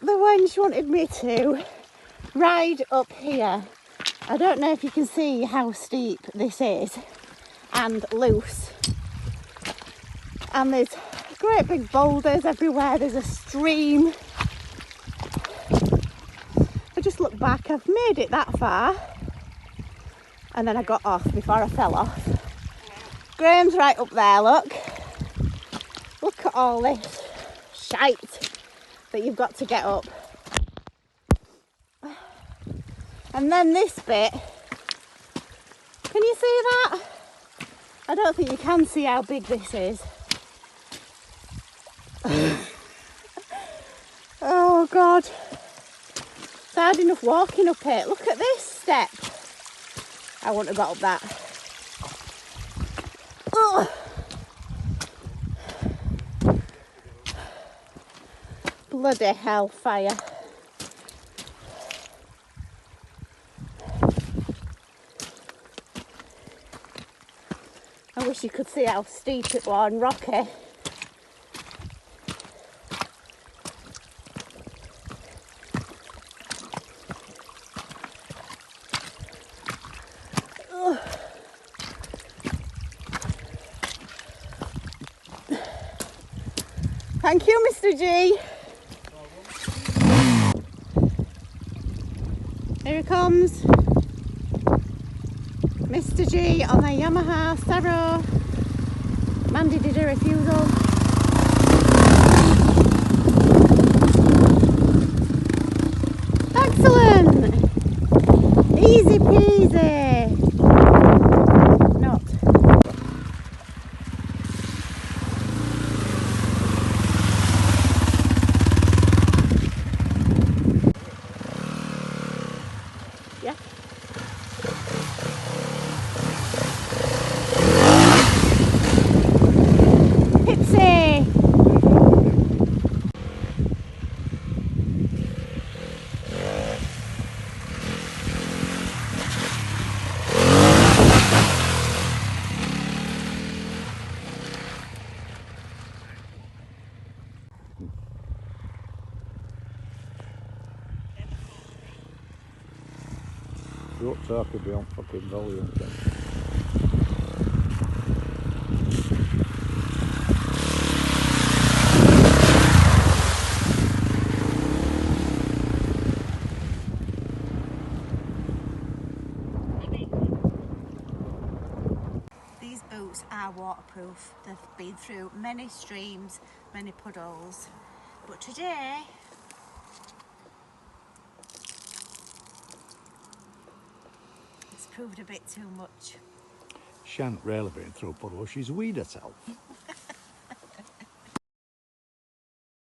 the wench wanted me to ride up here. I don't know if you can see how steep this is and loose. And there's great big boulders everywhere. There's a stream. I just looked back, I've made it that far. And then I got off before I fell off. Graham's right up there, look. Look at all this shite that you've got to get up. And then this bit, can you see that? I don't think you can see how big this is. Oh God. It's hard enough walking up it. Look at this step. I wouldn't have got up that. Ugh. Bloody hellfire. I wish you could see how steep it was and rocky. Ugh. Thank you, Mr. G. Here he comes. Mr. G on the Yamaha Serow. Mandy did a refusal. Excellent! Easy peasy. Not. Yeah. Pipsy! Don't talk about fucking volume. These boots are waterproof. They've been through many streams, many puddles. But today, it's proved a bit too much. She ain't really been through puddle, she's weed herself.